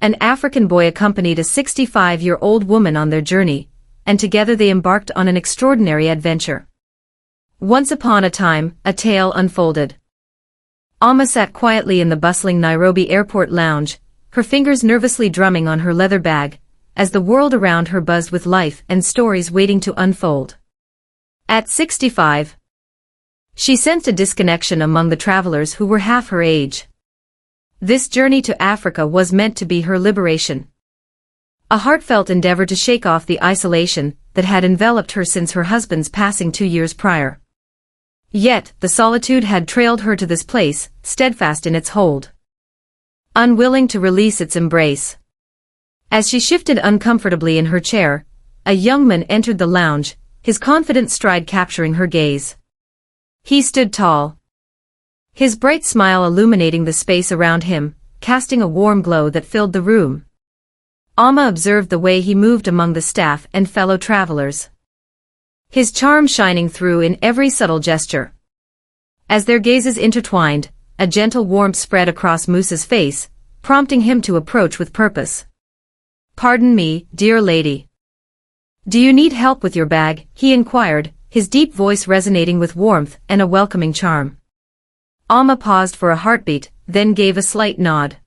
An African boy accompanied a 65-year-old woman on their journey, and together they embarked on an extraordinary adventure. Once upon a time, a tale unfolded. Amma sat quietly in the bustling Nairobi airport lounge, her fingers nervously drumming on her leather bag, as the world around her buzzed with life and stories waiting to unfold. At 65, she sensed a disconnection among the travelers who were half her age. This journey to Africa was meant to be her liberation. A heartfelt endeavor to shake off the isolation that had enveloped her since her husband's passing 2 years prior. Yet, the solitude had trailed her to this place, steadfast in its hold, unwilling to release its embrace. As she shifted uncomfortably in her chair, a young man entered the lounge, his confident stride capturing her gaze. He stood tall, his bright smile illuminating the space around him, casting a warm glow that filled the room. Amma observed the way he moved among the staff and fellow travelers, his charm shining through in every subtle gesture. As their gazes intertwined, a gentle warmth spread across Musa's face, prompting him to approach with purpose. "Pardon me, dear lady. Do you need help with your bag?" he inquired, his deep voice resonating with warmth and a welcoming charm. Amma paused for a heartbeat, then gave a slight nod.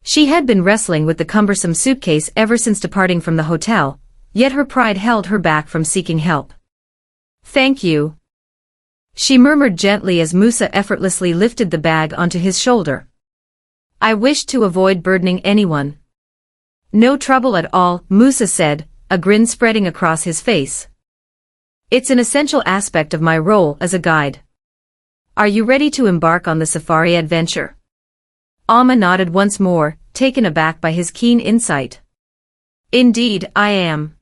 She had been wrestling with the cumbersome suitcase ever since departing from the hotel, yet her pride held her back from seeking help. "Thank you," she murmured gently as Musa effortlessly lifted the bag onto his shoulder. "I wish to avoid burdening anyone." "No trouble at all," Musa said, a grin spreading across his face. "It's an essential aspect of my role as a guide. Are you ready to embark on the safari adventure?" Amma nodded once more, taken aback by his keen insight. "Indeed, I am.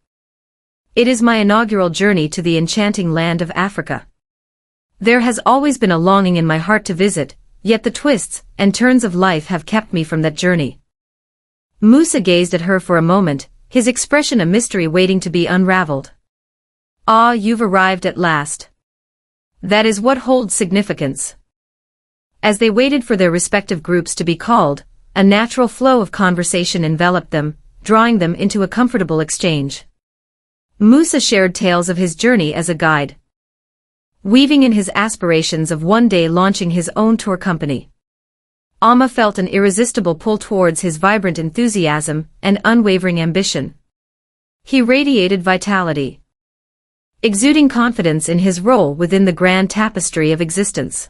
It is my inaugural journey to the enchanting land of Africa. There has always been a longing in my heart to visit, yet the twists and turns of life have kept me from that journey." Musa gazed at her for a moment, his expression a mystery waiting to be unraveled. "Ah, you've arrived at last. That is what holds significance." As they waited for their respective groups to be called, a natural flow of conversation enveloped them, drawing them into a comfortable exchange. Musa shared tales of his journey as a guide, weaving in his aspirations of one day launching his own tour company. Amma felt an irresistible pull towards his vibrant enthusiasm and unwavering ambition. He radiated vitality, exuding confidence in his role within the grand tapestry of existence.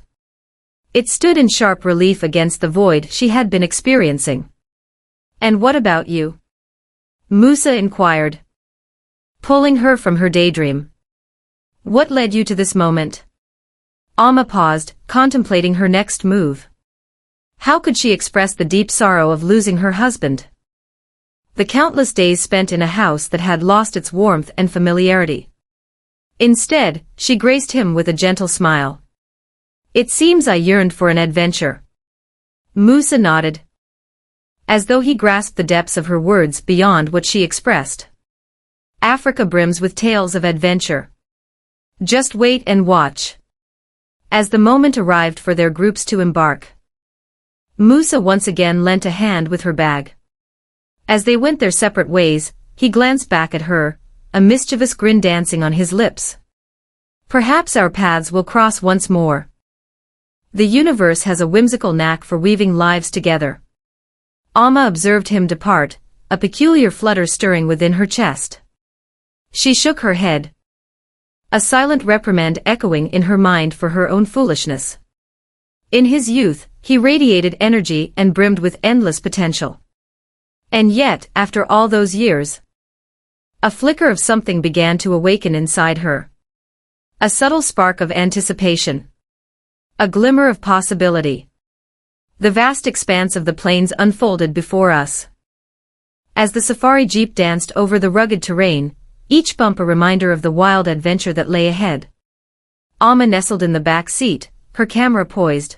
It stood in sharp relief against the void she had been experiencing. "And what about you?" Musa inquired, pulling her from her daydream. "What led you to this moment?" Amma paused, contemplating her next move. How could she express the deep sorrow of losing her husband? The countless days spent in a house that had lost its warmth and familiarity. Instead, she graced him with a gentle smile. "It seems I yearned for an adventure." Musa nodded, as though he grasped the depths of her words beyond what she expressed. "Africa brims with tales of adventure. Just wait and watch." As the moment arrived for their groups to embark, Musa once again lent a hand with her bag. As they went their separate ways, he glanced back at her, a mischievous grin dancing on his lips. "Perhaps our paths will cross once more. The universe has a whimsical knack for weaving lives together." Amma observed him depart, a peculiar flutter stirring within her chest. She shook her head, a silent reprimand echoing in her mind for her own foolishness. In his youth, he radiated energy and brimmed with endless potential. And yet, after all those years, a flicker of something began to awaken inside her. A subtle spark of anticipation, a glimmer of possibility. The vast expanse of the plains unfolded before us. As the safari jeep danced over the rugged terrain, each bump a reminder of the wild adventure that lay ahead. Amma nestled in the back seat, her camera poised,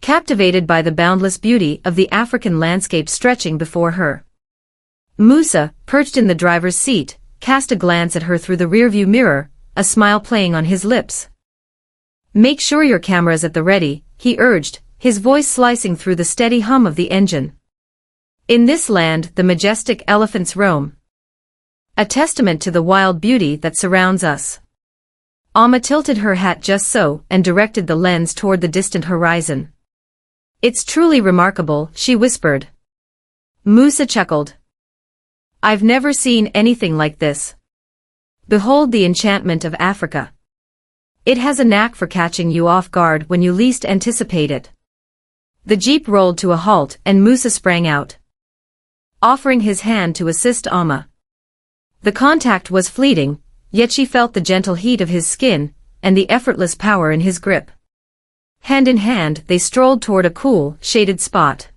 captivated by the boundless beauty of the African landscape stretching before her. Musa, perched in the driver's seat, cast a glance at her through the rearview mirror, a smile playing on his lips. "Make sure your camera's at the ready," he urged, his voice slicing through the steady hum of the engine. In this land the majestic elephants roam, a testament to the wild beauty that surrounds us. Amma tilted her hat just so and directed the lens toward the distant horizon. It's truly remarkable, she whispered. Musa chuckled. I've never seen anything like this. Behold the enchantment of Africa. It has a knack for catching you off guard when you least anticipate it. The jeep rolled to a halt and Musa sprang out, offering his hand to assist Amma. The contact was fleeting, yet she felt the gentle heat of his skin and the effortless power in his grip. Hand in hand they strolled toward a cool, shaded spot,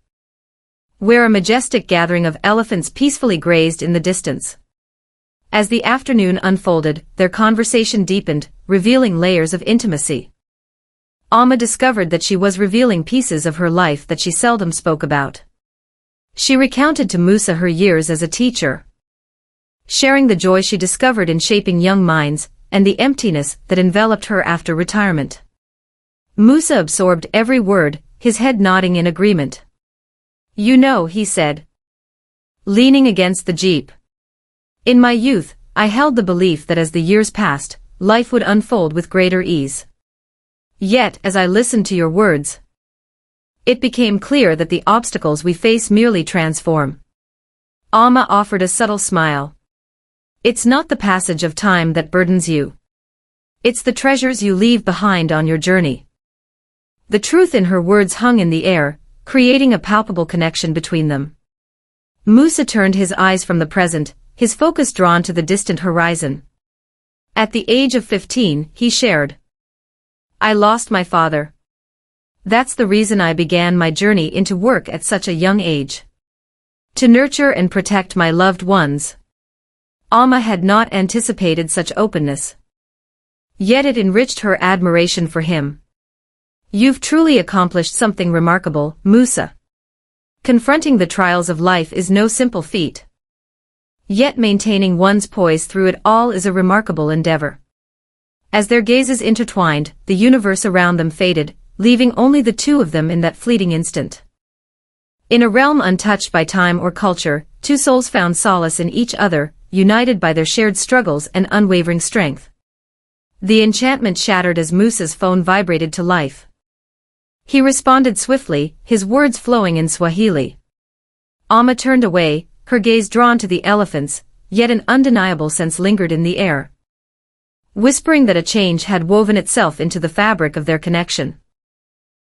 where a majestic gathering of elephants peacefully grazed in the distance. As the afternoon unfolded, their conversation deepened, revealing layers of intimacy. Amma discovered that she was revealing pieces of her life that she seldom spoke about. She recounted to Musa her years as a teacher, sharing the joy she discovered in shaping young minds and the emptiness that enveloped her after retirement. Musa absorbed every word, his head nodding in agreement. You know, he said, leaning against the jeep. In my youth, I held the belief that as the years passed, life would unfold with greater ease. Yet, as I listened to your words, it became clear that the obstacles we face merely transform. Amma offered a subtle smile. It's not the passage of time that burdens you. It's the treasures you leave behind on your journey. The truth in her words hung in the air, creating a palpable connection between them. Musa turned his eyes from the present, his focus drawn to the distant horizon. At the age of 15, he shared, I lost my father. That's the reason I began my journey into work at such a young age. To nurture and protect my loved ones. Amma had not anticipated such openness. Yet it enriched her admiration for him. You've truly accomplished something remarkable, Musa. Confronting the trials of life is no simple feat. Yet maintaining one's poise through it all is a remarkable endeavor. As their gazes intertwined, the universe around them faded, leaving only the two of them in that fleeting instant. In a realm untouched by time or culture, two souls found solace in each other, united by their shared struggles and unwavering strength. The enchantment shattered as Musa's phone vibrated to life. He responded swiftly, his words flowing in Swahili. Amma turned away, her gaze drawn to the elephants, yet an undeniable sense lingered in the air, whispering that a change had woven itself into the fabric of their connection.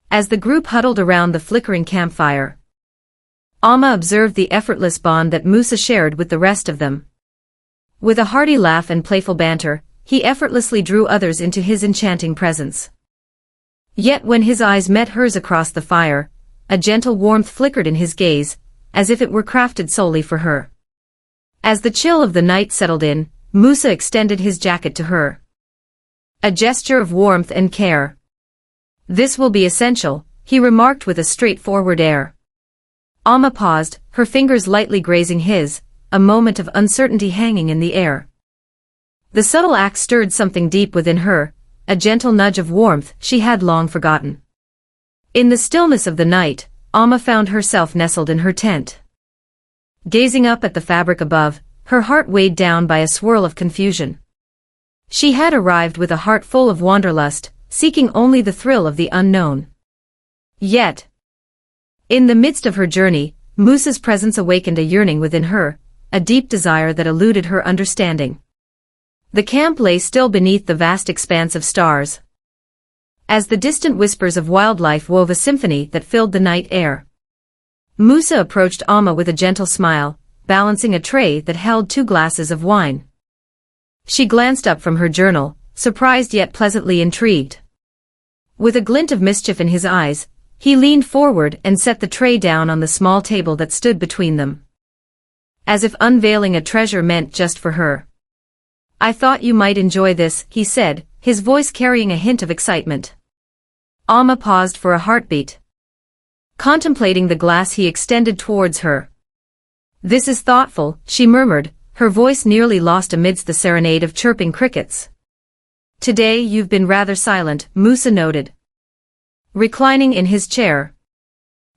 As the group huddled around the flickering campfire, Amma observed the effortless bond that Musa shared with the rest of them. With a hearty laugh and playful banter, he effortlessly drew others into his enchanting presence. Yet when his eyes met hers across the fire, a gentle warmth flickered in his gaze, as if it were crafted solely for her. As the chill of the night settled in, Musa extended his jacket to her, a gesture of warmth and care. This will be essential, he remarked with a straightforward air. Amma paused, her fingers lightly grazing his, a moment of uncertainty hanging in the air. The subtle act stirred something deep within her, a gentle nudge of warmth she had long forgotten. In the stillness of the night, Amma found herself nestled in her tent. Gazing up at the fabric above, her heart weighed down by a swirl of confusion. She had arrived with a heart full of wanderlust, seeking only the thrill of the unknown. Yet, in the midst of her journey, Musa's presence awakened a yearning within her, a deep desire that eluded her understanding. The camp lay still beneath the vast expanse of stars, as the distant whispers of wildlife wove a symphony that filled the night air. Musa approached Amma with a gentle smile, balancing a tray that held 2 glasses of wine. She glanced up from her journal, surprised yet pleasantly intrigued. With a glint of mischief in his eyes, he leaned forward and set the tray down on the small table that stood between them, as if unveiling a treasure meant just for her. I thought you might enjoy this, he said, his voice carrying a hint of excitement. Amma paused for a heartbeat, contemplating the glass he extended towards her. This is thoughtful, she murmured, her voice nearly lost amidst the serenade of chirping crickets. Today you've been rather silent, Musa noted, reclining in his chair.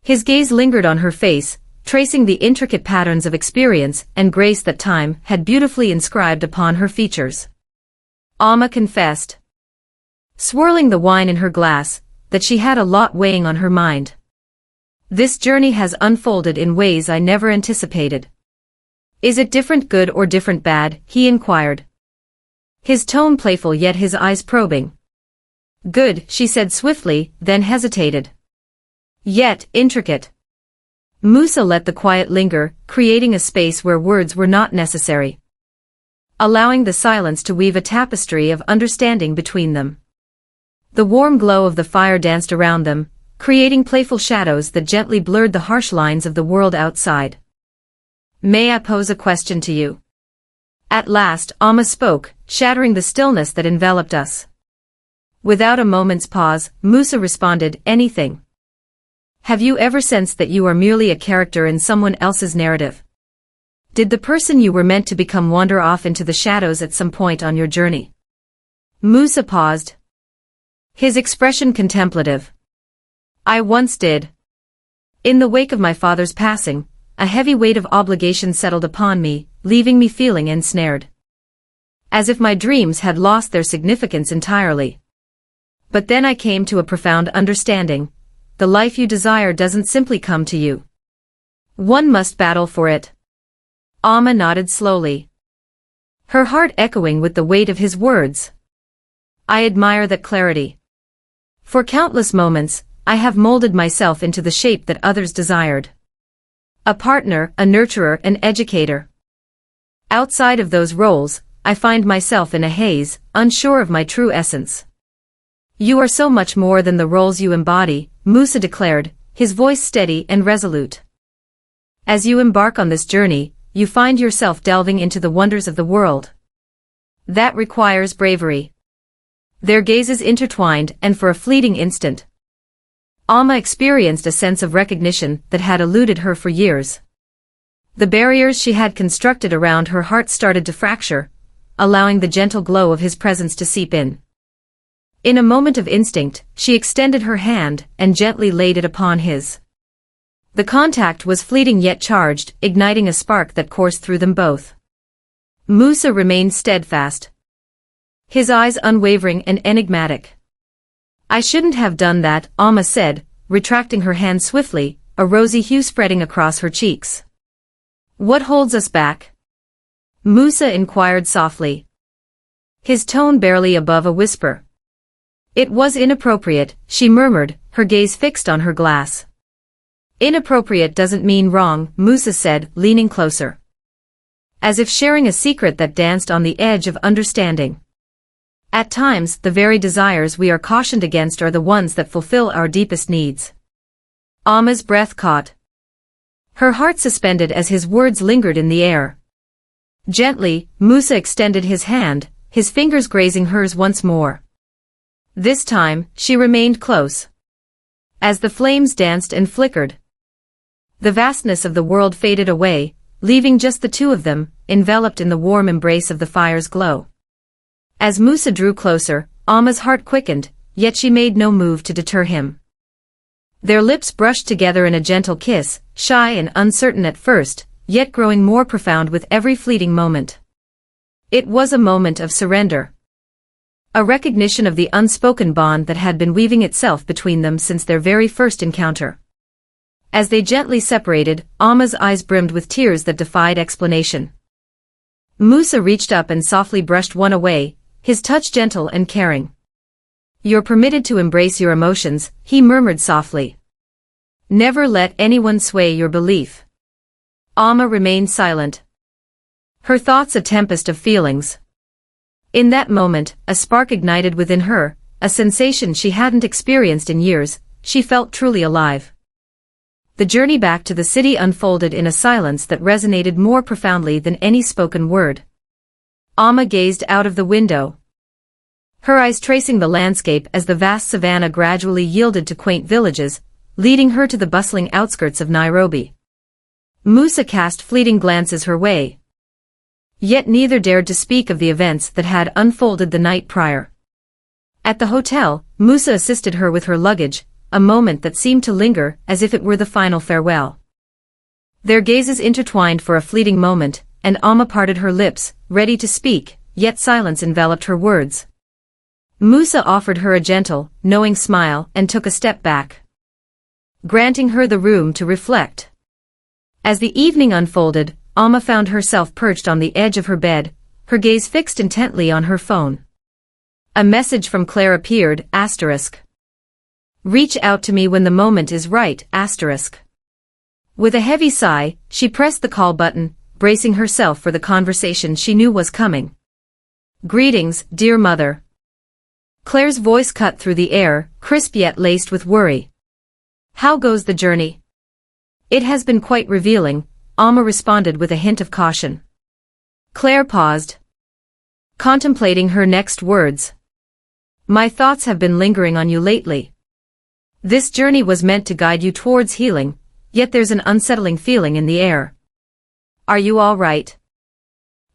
His gaze lingered on her face, tracing the intricate patterns of experience and grace that time had beautifully inscribed upon her features. Alma confessed, swirling the wine in her glass, that she had a lot weighing on her mind. This journey has unfolded in ways I never anticipated. Is it different good or different bad? He inquired. His tone playful yet his eyes probing. Good, she said swiftly, then hesitated. Yet, intricate. Musa let the quiet linger, creating a space where words were not necessary, allowing the silence to weave a tapestry of understanding between them. The warm glow of the fire danced around them, creating playful shadows that gently blurred the harsh lines of the world outside. May I pose a question to you? At last, Alma spoke, shattering the stillness that enveloped us. Without a moment's pause, Musa responded, anything. Have you ever sensed that you are merely a character in someone else's narrative? Did the person you were meant to become wander off into the shadows at some point on your journey? Musa paused, his expression contemplative. I once did. In the wake of my father's passing, a heavy weight of obligation settled upon me, leaving me feeling ensnared. As if my dreams had lost their significance entirely. But then I came to a profound understanding. The life you desire doesn't simply come to you. One must battle for it. Alma nodded slowly, her heart echoing with the weight of his words. I admire that clarity. For countless moments, I have molded myself into the shape that others desired. A partner, a nurturer, an educator. Outside of those roles, I find myself in a haze, unsure of my true essence. You are so much more than the roles you embody, Musa declared, his voice steady and resolute. As you embark on this journey, you find yourself delving into the wonders of the world. That requires bravery. Their gazes intertwined, and for a fleeting instant, Alma experienced a sense of recognition that had eluded her for years. The barriers she had constructed around her heart started to fracture, allowing the gentle glow of his presence to seep in. In a moment of instinct, she extended her hand and gently laid it upon his. The contact was fleeting yet charged, igniting a spark that coursed through them both. Musa remained steadfast, his eyes unwavering and enigmatic. I shouldn't have done that, Alma said, retracting her hand swiftly, a rosy hue spreading across her cheeks. What holds us back? Musa inquired softly, his tone barely above a whisper. It was inappropriate, she murmured, her gaze fixed on her glass. Inappropriate doesn't mean wrong, Musa said, leaning closer, as if sharing a secret that danced on the edge of understanding. At times, the very desires we are cautioned against are the ones that fulfill our deepest needs. Alma's breath caught, her heart suspended as his words lingered in the air. Gently, Musa extended his hand, his fingers grazing hers once more. This time, she remained close. As the flames danced and flickered, the vastness of the world faded away, leaving just the two of them, enveloped in the warm embrace of the fire's glow. As Musa drew closer, Alma's heart quickened, yet she made no move to deter him. Their lips brushed together in a gentle kiss, shy and uncertain at first, yet growing more profound with every fleeting moment. It was a moment of surrender. A recognition of the unspoken bond that had been weaving itself between them since their very first encounter. As they gently separated, Alma's eyes brimmed with tears that defied explanation. Musa reached up and softly brushed one away, his touch gentle and caring. You're permitted to embrace your emotions, he murmured softly. Never let anyone sway your belief. Alma remained silent, her thoughts a tempest of feelings. In that moment, a spark ignited within her, a sensation she hadn't experienced in years. She felt truly alive. The journey back to the city unfolded in a silence that resonated more profoundly than any spoken word. Alma gazed out of the window, her eyes tracing the landscape as the vast savanna gradually yielded to quaint villages, leading her to the bustling outskirts of Nairobi. Musa cast fleeting glances her way, yet neither dared to speak of the events that had unfolded the night prior. At the hotel, Musa assisted her with her luggage, a moment that seemed to linger as if it were the final farewell. Their gazes intertwined for a fleeting moment, and Alma parted her lips, ready to speak, yet silence enveloped her words. Musa offered her a gentle, knowing smile and took a step back, granting her the room to reflect. As the evening unfolded, Alma found herself perched on the edge of her bed, her gaze fixed intently on her phone. A message from Claire appeared, *. Reach out to me when the moment is right, *. With a heavy sigh, she pressed the call button, bracing herself for the conversation she knew was coming. Greetings, dear mother. Claire's voice cut through the air, crisp yet laced with worry. How goes the journey? It has been quite revealing, Alma responded with a hint of caution. Claire paused, contemplating her next words. My thoughts have been lingering on you lately. This journey was meant to guide you towards healing, yet there's an unsettling feeling in the air. Are you all right?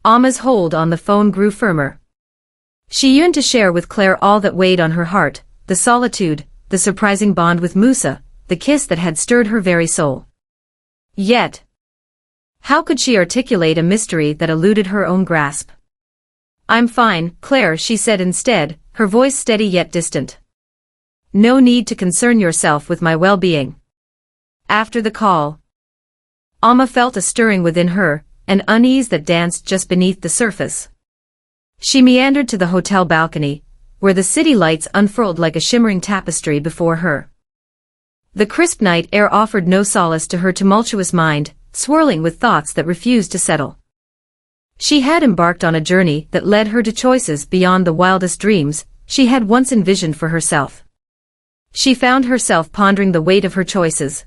Alma's hold on the phone grew firmer. She yearned to share with Claire all that weighed on her heart, the solitude, the surprising bond with Musa, the kiss that had stirred her very soul. Yet, how could she articulate a mystery that eluded her own grasp? I'm fine, Claire, she said instead, her voice steady yet distant. No need to concern yourself with my well-being. After the call, Alma felt a stirring within her, an unease that danced just beneath the surface. She meandered to the hotel balcony, where the city lights unfurled like a shimmering tapestry before her. The crisp night air offered no solace to her tumultuous mind, swirling with thoughts that refused to settle. She had embarked on a journey that led her to choices beyond the wildest dreams she had once envisioned for herself. She found herself pondering the weight of her choices.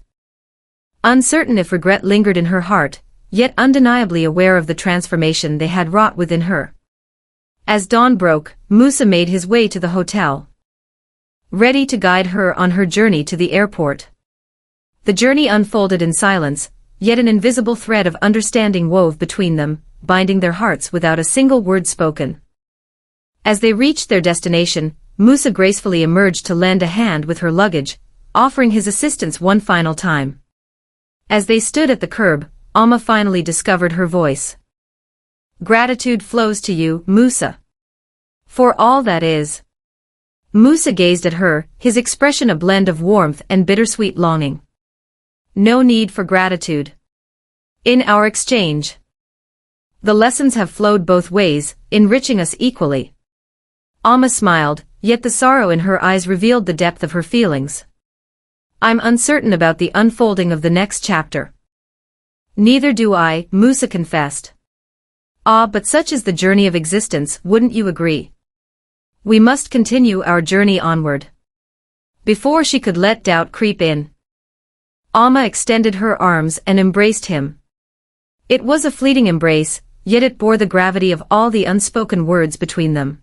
Uncertain if regret lingered in her heart, yet undeniably aware of the transformation they had wrought within her. As dawn broke, Musa made his way to the hotel, ready to guide her on her journey to the airport. The journey unfolded in silence, yet an invisible thread of understanding wove between them, binding their hearts without a single word spoken. As they reached their destination, Musa gracefully emerged to lend a hand with her luggage, offering his assistance one final time. As they stood at the curb, Alma finally discovered her voice. Gratitude flows to you, Musa. For all that is. Musa gazed at her, his expression a blend of warmth and bittersweet longing. No need for gratitude. In our exchange, the lessons have flowed both ways, enriching us equally. Alma smiled, yet the sorrow in her eyes revealed the depth of her feelings. I'm uncertain about the unfolding of the next chapter. Neither do I, Musa confessed. Ah, but such is the journey of existence, wouldn't you agree? We must continue our journey onward. Before she could let doubt creep in, Alma extended her arms and embraced him. It was a fleeting embrace, yet it bore the gravity of all the unspoken words between them.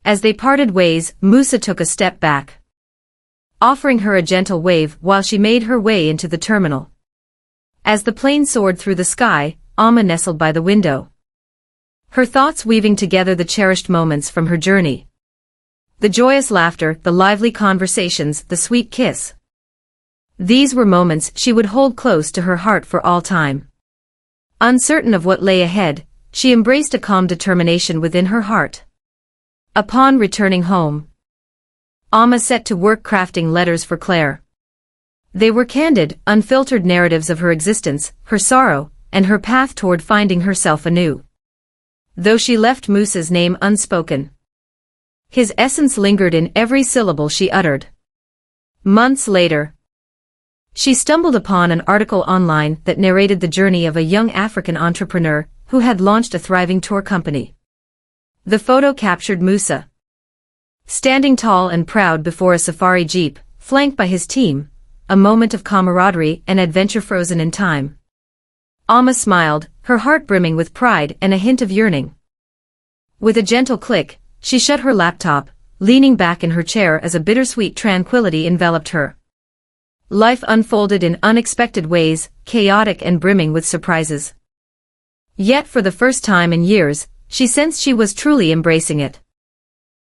As they parted ways, Musa took a step back, offering her a gentle wave while she made her way into the terminal. As the plane soared through the sky, Alma nestled by the window, her thoughts weaving together the cherished moments from her journey. The joyous laughter, the lively conversations, the sweet kiss. These were moments she would hold close to her heart for all time. Uncertain of what lay ahead, she embraced a calm determination within her heart. Upon returning home, Alma set to work crafting letters for Claire. They were candid, unfiltered narratives of her existence, her sorrow, and her path toward finding herself anew. Though she left Musa's name unspoken, his essence lingered in every syllable she uttered. Months later, she stumbled upon an article online that narrated the journey of a young African entrepreneur who had launched a thriving tour company. The photo captured Musa, standing tall and proud before a safari jeep, flanked by his team, a moment of camaraderie and adventure frozen in time. Alma smiled, her heart brimming with pride and a hint of yearning. With a gentle click, she shut her laptop, leaning back in her chair as a bittersweet tranquility enveloped her. Life unfolded in unexpected ways, chaotic and brimming with surprises. Yet for the first time in years, she sensed she was truly embracing it.